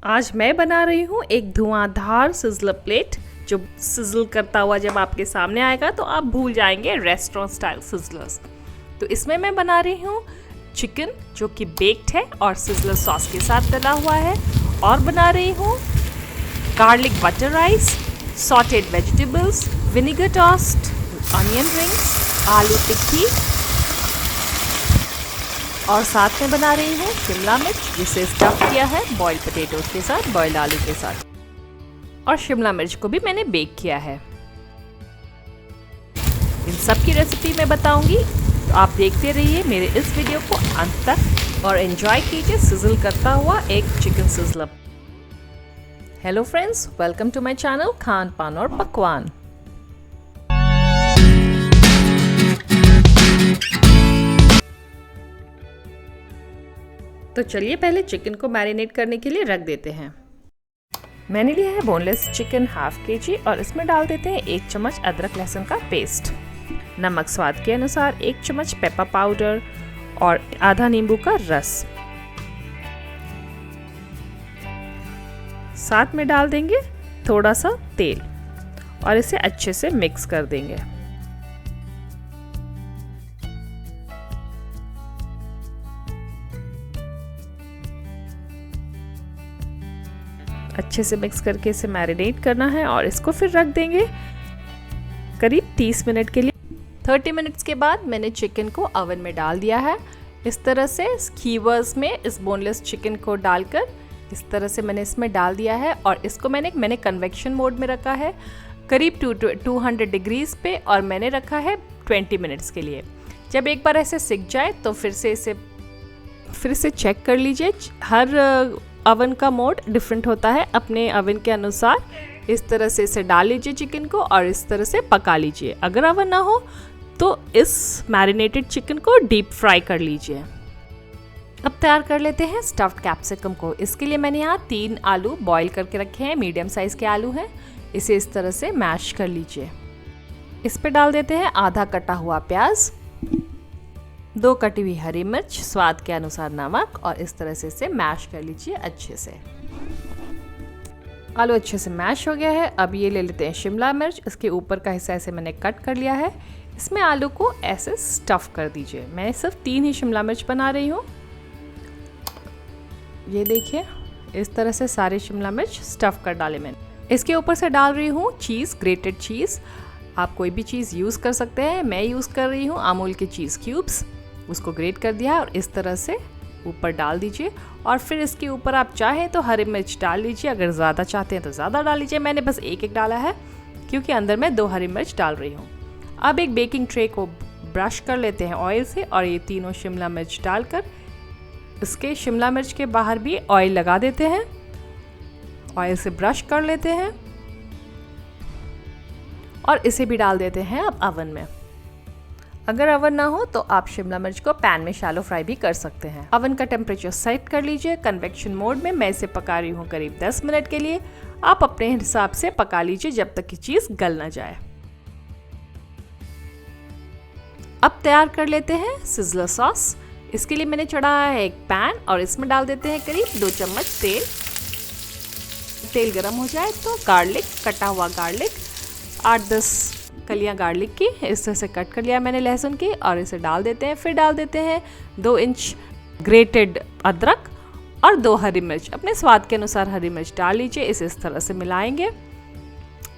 आज मैं बना रही हूँ एक धुआंधार सिज़लर प्लेट जो सिज़ल करता हुआ जब आपके सामने आएगा तो आप भूल जाएंगे रेस्टोरेंट स्टाइल सिज़लर्स। तो इसमें मैं बना रही हूँ चिकन जो कि बेक्ड है और सिज़लर सॉस के साथ डला हुआ है, और बना रही हूँ garlic butter rice, sautéed vegetables, vinegar toast, onion rings, आलू टिक्की, और साथ में बना रही हूँ शिमला मिर्च जिसे स्टफ किया है बॉइल्ड पोटैटोज के साथ, बॉइल्ड आलू के साथ, और शिमला मिर्च को भी मैंने बेक किया है। इन सब की रेसिपी मैं बताऊंगी, तो आप देखते रहिए मेरे इस वीडियो को अंत तक और एंजॉय कीजिए सिज़ल करता हुआ एक chicken sizzler. Hello friends, welcome to my channel खान पान और पकवान। तो चलिए पहले चिकन को मैरिनेट करने के लिए रख देते हैं। मैंने लिया है बोनलेस चिकन हाफ केजी और इसमें डाल देते हैं 1 चम्मच अदरक लहसुन का पेस्ट, नमक स्वाद के अनुसार, 1 चम्मच पेपर पाउडर और आधा नींबू का रस। साथ में डाल देंगे थोड़ा सा तेल और इसे अच्छे से मिक्स कर देंगे। अच्छे से मिक्स करके इसे मैरिनेट करना है और इसको फिर रख देंगे करीब 30 मिनट के लिए। 30 मिनट्स के बाद मैंने चिकन को ओवन में डाल दिया है। इस तरह से स्कीवर्स में इस बोनलेस चिकन को डालकर इस तरह से मैंने इसमें डाल दिया है और इसको मैंने कन्वेक्शन मोड में रखा है करीब 200 डिग्रीज पे, और मैंने रखा है 20 मिनट्स के लिए। जब एक बार ऐसे सिक जाए तो फिर से चेक कर लीजिए। हर अवन का मोड डिफरेंट होता है, अपने अवन के अनुसार इस तरह से इसे डाल लीजिए चिकन को और इस तरह से पका लीजिए। अगर अवन ना हो तो इस मैरिनेटेड चिकन को डीप फ्राई कर लीजिए। अब तैयार कर लेते हैं स्टफ्ड कैप्सिकम को। इसके लिए मैंने यहाँ 3 आलू बॉईल करके रखे हैं, मीडियम साइज़ के आलू हैं। इसे इस तरह से मैश कर लीजिए। इस पे डाल देते हैं आधा कटा हुआ प्याज, 2 कटी हुई हरी मिर्च, स्वाद के अनुसार नमक, और इस तरह से इसे मैश कर लीजिए अच्छे से। आलू अच्छे से मैश हो गया है। अब ये ले लेते हैं शिमला मिर्च। इसके ऊपर का हिस्सा ऐसे मैंने कट कर लिया है। इसमें आलू को ऐसे स्टफ़ कर दीजिए। मैं सिर्फ 3 ही शिमला मिर्च बना रही हूँ। ये देखिए, इस तरह से सारे शिमला मिर्च स्टफ़ कर डाले मैंने। इसके ऊपर से डाल रही हूँ चीज़, ग्रेटेड चीज़। आप कोई भी चीज़ यूज़ कर सकते हैं। मैं यूज़ कर रही हूँ अमूल के चीज़ क्यूब्स। उसको ग्रेट कर दिया और इस तरह से ऊपर डाल दीजिए, और फिर इसके ऊपर आप चाहें तो हरी मिर्च डाल लीजिए। अगर ज़्यादा चाहते हैं तो ज़्यादा डाल लीजिए। मैंने बस एक डाला है क्योंकि अंदर मैं 2 हरी मिर्च डाल रही हूँ। अब एक बेकिंग ट्रे को ब्रश कर लेते हैं ऑयल से, और ये तीनों शिमला मिर्च डालकर इसके शिमला मिर्च के बाहर भी ऑयल लगा देते हैं। ऑयल से ब्रश कर लेते हैं और इसे भी डाल देते हैं अब अवन में। अगर अवन ना हो तो आप शिमला मिर्च को पैन में शैलो फ्राई भी कर सकते हैं। अवन का टेम्परेचर सेट कर लीजिए कन्वेक्शन मोड में। मैं इसे पका रही हूँ करीब 10 मिनट के लिए। आप अपने हिसाब से पका लीजिए जब तक कि चीज़ गल ना जाए। अब तैयार कर लेते हैं सिज़लर सॉस। इसके लिए मैंने चढ़ाया है एक पैन और इसमें डाल देते हैं करीब 2 चम्मच तेल। तेल गर्म हो जाए तो गार्लिक, कटा हुआ गार्लिक, 8-10 कलियां गार्लिक की इस तरह से कट कर लिया मैंने लहसुन की, और इसे डाल देते हैं। फिर डाल देते हैं 2 इंच ग्रेटेड अदरक और 2 हरी मिर्च। अपने स्वाद के अनुसार हरी मिर्च डाल लीजिए। इसे इस तरह से मिलाएंगे।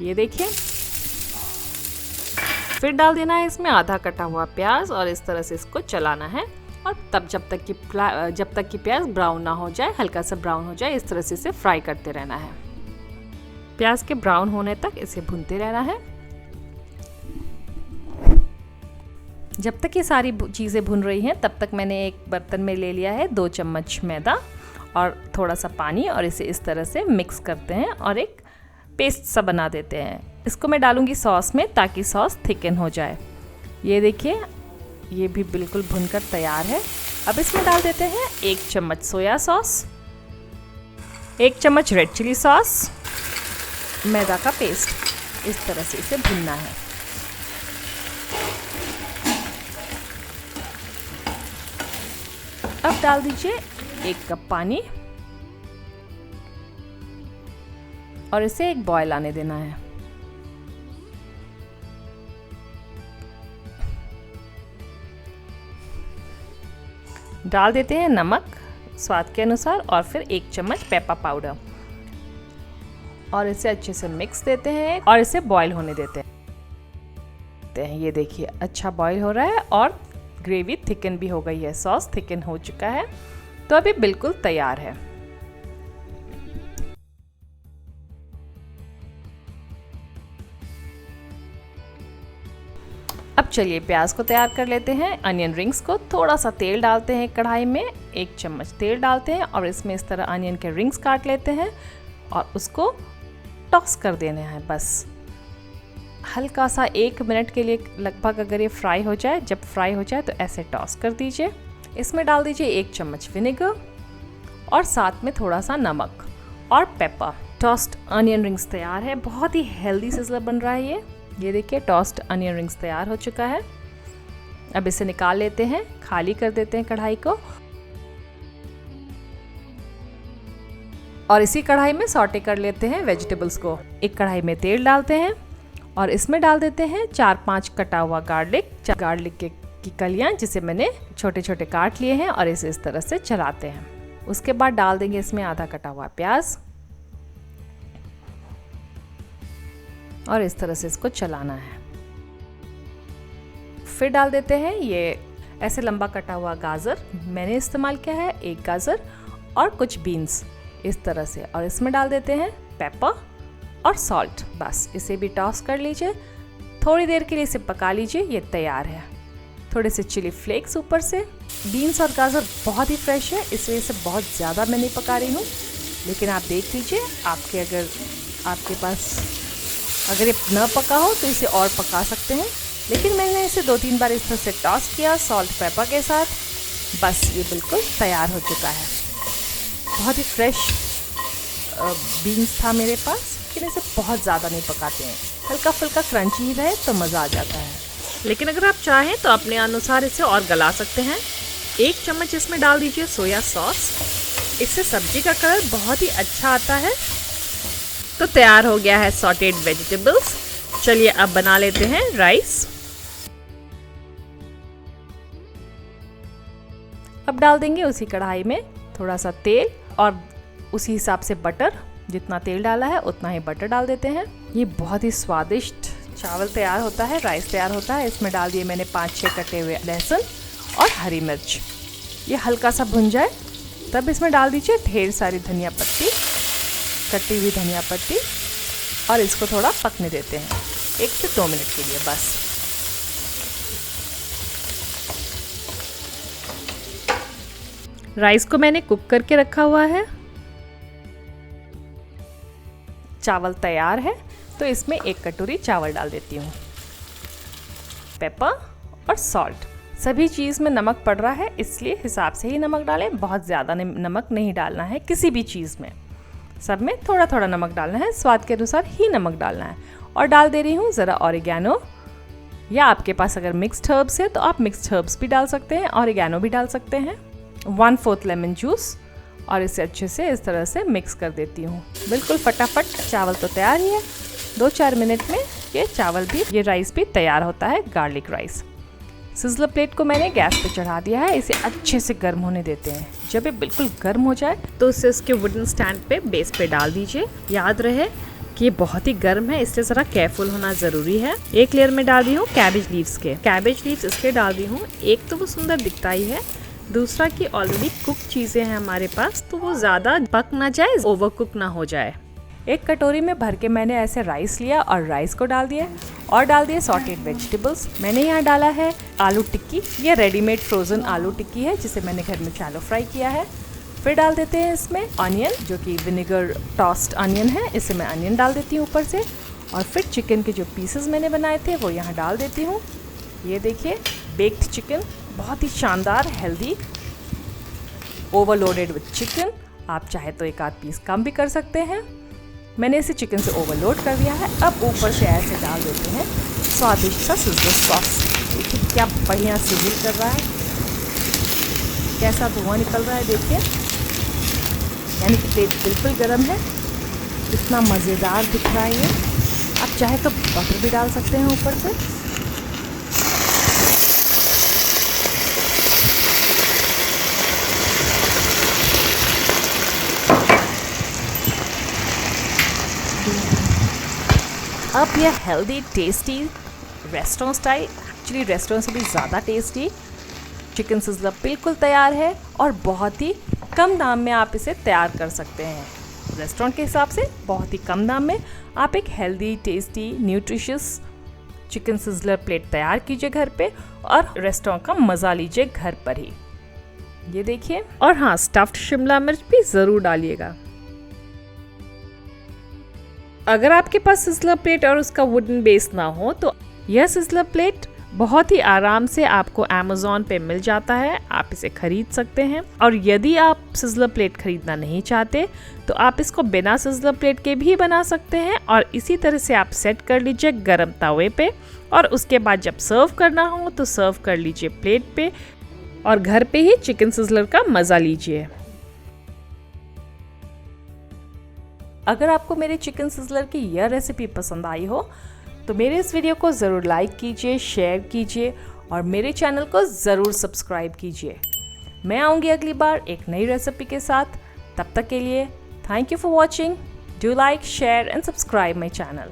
ये देखिए, फिर डाल देना है इसमें आधा कटा हुआ प्याज और इस तरह से इसको चलाना है, और तब जब तक कि प्याज ब्राउन ना हो जाए, हल्का सा ब्राउन हो जाए, इस तरह से इसे फ्राई करते रहना है। प्याज के ब्राउन होने तक इसे भूनते रहना है। जब तक ये सारी चीज़ें भुन रही हैं तब तक मैंने एक बर्तन में ले लिया है 2 चम्मच मैदा और थोड़ा सा पानी, और इसे इस तरह से मिक्स करते हैं और एक पेस्ट सा बना देते हैं। इसको मैं डालूंगी सॉस में ताकि सॉस थिकन हो जाए। ये देखिए, ये भी बिल्कुल भुनकर तैयार है। अब इसमें डाल देते हैं 1 चम्मच सोया सॉस, 1 चम्मच रेड चिली सॉस, मैदा का पेस्ट। इस तरह से इसे भुनना है। अब डाल दीजिए 1 कप पानी, और इसे एक बॉयल आने देना है। डाल देते हैं नमक स्वाद के अनुसार और फिर 1 चम्मच पेपा पाउडर और इसे अच्छे से मिक्स देते हैं और इसे बॉईल होने देते हैं। ये देखिए अच्छा बॉईल हो रहा है और ग्रेवी थिकन भी हो गई है, सॉस थिकन हो चुका है, तो अभी बिल्कुल तैयार है। अब चलिए प्याज को तैयार कर लेते हैं। अनियन रिंग्स को थोड़ा सा तेल डालते हैं कढ़ाई में, 1 चम्मच तेल डालते हैं और इसमें इस तरह अनियन के रिंग्स काट लेते हैं और उसको टॉस कर देना है। बस हल्का सा 1 मिनट के लिए लगभग अगर ये फ्राई हो जाए, जब फ्राई हो जाए तो ऐसे टॉस कर दीजिए। इसमें डाल दीजिए 1 चम्मच विनेगर और साथ में थोड़ा सा नमक और पेपर। टॉस्ट अनियन रिंग्स तैयार है। बहुत ही हेल्दी सिज़लर बन रहा है ये देखिए टॉस्ट अनियन रिंग्स तैयार हो चुका है। अब इसे निकाल लेते हैं, खाली कर देते हैं कढ़ाई को और इसी कढ़ाई में सॉटे कर लेते हैं वेजिटेबल्स को। एक कढ़ाई में तेल डालते हैं और इसमें डाल देते हैं 4-5 कटा हुआ गार्लिक की कलियां जिसे मैंने छोटे छोटे काट लिए हैं और इसे इस तरह से चलाते हैं। उसके बाद डाल देंगे इसमें आधा कटा हुआ प्याज और इस तरह से इसको चलाना है। फिर डाल देते हैं ये ऐसे लंबा कटा हुआ गाजर, मैंने इस्तेमाल किया है 1 गाजर और कुछ बीन्स इस तरह से, और इसमें डाल देते हैं पेपर और सॉल्ट। बस इसे भी टॉस कर लीजिए, थोड़ी देर के लिए इसे पका लीजिए, ये तैयार है। थोड़े से चिली फ्लेक्स ऊपर से। बीन्स और गाजर बहुत ही फ्रेश है, इस वजह से बहुत ज़्यादा मैं नहीं पका रही हूँ, लेकिन आप देख लीजिए आपके पास अगर ये न पका हो तो इसे और पका सकते हैं, लेकिन मैंने इसे 2-3 बार इस तरह से टॉस किया सॉल्ट पेपर के साथ। बस ये बिल्कुल तैयार हो चुका है। बहुत ही फ्रेश बीन्स था मेरे पास, लेकिन इसे बहुत ज़्यादा नहीं पकाते हैं, हल्का फुल्का क्रंची ही रहे तो मज़ा आ जाता है। लेकिन अगर आप चाहें तो अपने अनुसार इसे और गला सकते हैं। 1 चम्मच इसमें डाल दीजिए सोया सॉस, इससे सब्जी का कलर बहुत ही अच्छा आता है। तो तैयार हो गया है सॉटेड वेजिटेबल्स। चलिए अब बना लेते हैं राइस। अब डाल देंगे उसी कढ़ाई में थोड़ा सा तेल और उसी हिसाब से बटर, जितना तेल डाला है उतना ही बटर डाल देते हैं। ये बहुत ही स्वादिष्ट चावल तैयार होता है, राइस तैयार होता है। इसमें डाल दिए मैंने 5-6 कटे हुए लहसुन और हरी मिर्च। ये हल्का सा भुन जाए तब इसमें डाल दीजिए ढेर सारी धनिया पत्ती, कटी हुई धनिया पत्ती, और इसको थोड़ा पकने देते हैं 1 से 2 मिनट के लिए बस। राइस को मैंने कुक करके रखा हुआ है। चावल तैयार है तो इसमें 1 कटोरी चावल डाल देती हूँ। पेपर और सॉल्ट, सभी चीज़ में नमक पड़ रहा है इसलिए हिसाब से ही नमक डालें, बहुत ज़्यादा नमक नहीं डालना है किसी भी चीज़ में, सब में थोड़ा थोड़ा नमक डालना है, स्वाद के अनुसार ही नमक डालना है। और डाल दे रही हूँ ज़रा ऑरिगैनो, या आपके पास अगर मिक्स्ड हर्ब्स है तो आप मिक्स्ड हर्ब्स भी डाल सकते हैं, ऑरिगैनो भी डाल सकते हैं। 1/4 लेमन जूस, और इसे अच्छे से इस तरह से मिक्स कर देती हूँ। बिल्कुल फटाफट चावल तो तैयार ही है, 2-4 मिनट में ये राइस भी तैयार होता है, गार्लिक राइस। सिज़लर प्लेट को मैंने गैस पे चढ़ा दिया है, इसे अच्छे से गर्म होने देते हैं। जब ये बिल्कुल गर्म हो जाए तो इसे इसके वुडन स्टैंड पे बेस पे डाल दीजिए। याद रहे कि ये बहुत ही गर्म है, इसलिए ज़रा केयरफुल होना ज़रूरी है। 1 लेयर में डाल दी हूँ कैबेज लीव्स इसके डाल दी हूँ। एक तो वो सुंदर दिखता ही है, दूसरा कि ऑलरेडी कुक चीज़ें हैं हमारे पास तो वो ज़्यादा पक ना जाए, ओवर कुक ना हो जाए। 1 कटोरी में भर के मैंने ऐसे राइस लिया और राइस को डाल दिया और डाल दिए सॉटेड वेजिटेबल्स। मैंने यहाँ डाला है आलू टिक्की, ये रेडीमेड फ्रोज़न आलू टिक्की है जिसे मैंने घर में शैलो फ्राई किया है। फिर डाल देते हैं इसमें ऑनियन, जो कि विनेगर टॉस्ट ऑनियन है, इसे मैं ऑनियन डाल देती हूँ ऊपर से। और फिर चिकन के जो पीसेस मैंने बनाए थे वो यहाँ डाल देती हूँ। ये देखिए बेक्ड चिकन, बहुत ही शानदार, हेल्दी, ओवरलोडेड विद चिकन। आप चाहे तो 1 आध पीस कम भी कर सकते हैं। मैंने इसे चिकन से ओवरलोड कर दिया है। अब ऊपर से ऐसे डाल देते हैं स्वादिष्ट सा सिज़लर सॉस। देखिए क्या बढ़िया सिज़ल कर रहा है, कैसा धुआं निकल रहा है, देखिए, यानी कि प्लेट बिल्कुल गर्म है। कितना मज़ेदार दिख रहा है ये। आप चाहे तो बटर भी डाल सकते हैं ऊपर से। अब यह healthy tasty restaurant style, actually restaurant से भी ज़्यादा टेस्टी चिकन सिज़लर बिल्कुल तैयार है और बहुत ही कम दाम में आप इसे तैयार कर सकते हैं। रेस्टोरेंट के हिसाब से बहुत ही कम दाम में आप एक healthy tasty nutritious chicken sizzler plate तैयार कीजिए घर पे और रेस्टोरेंट का मज़ा लीजिए घर पर ही। ये देखिए, और हाँ, स्टफ्ड शिमला मिर्च भी ज़रूर डालिएगा। अगर आपके पास सिज़लर प्लेट और उसका वुडन बेस ना हो तो यह सिज़लर प्लेट बहुत ही आराम से आपको अमेज़ॉन पे मिल जाता है, आप इसे खरीद सकते हैं। और यदि आप सिज़लर प्लेट खरीदना नहीं चाहते तो आप इसको बिना सिज़लर प्लेट के भी बना सकते हैं और इसी तरह से आप सेट कर लीजिए गरम तवे पे और उसके बाद जब सर्व करना हो तो सर्व कर लीजिए प्लेट पे और घर पे ही चिकन सिज़लर का मज़ा लीजिए। अगर आपको मेरे चिकन सिज़लर की यह रेसिपी पसंद आई हो तो मेरे इस वीडियो को ज़रूर लाइक कीजिए, शेयर कीजिए और मेरे चैनल को ज़रूर सब्सक्राइब कीजिए। मैं आऊँगी अगली बार एक नई रेसिपी के साथ। तब तक के लिए thank you for watching. Do like, share and subscribe my channel.